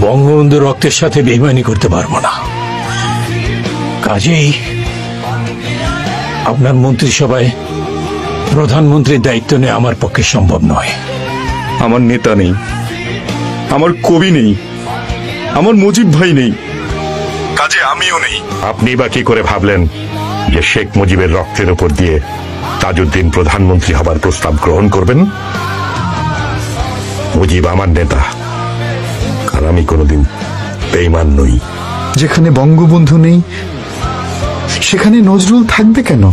বঙ্গবন্ধু রক্তের সাথে বেইমানি করতে পারবো না। কাজেই আপনার মন্ত্রিসভায় প্রধানমন্ত্রীর দায়িত্ব নেওয়া আমার পক্ষে সম্ভব নয়। আমার নেতা নেই, আমার কবি নেই, আমার মুজিব ভাই নেই, কাজে আমিও নেই। আপনি বা কি করে ভাবলেন যে শেখ মুজিবের রক্তের উপর দিয়ে তাজউদ্দিন প্রধানমন্ত্রী হবার প্রস্তাব গ্রহণ করবেন? মুজিব আমার নেতা, আর আমি কোনোদিন বেঈমান নই। যেখানে বঙ্গবন্ধু নেই সেখানে নজরুল থাকবে কেন?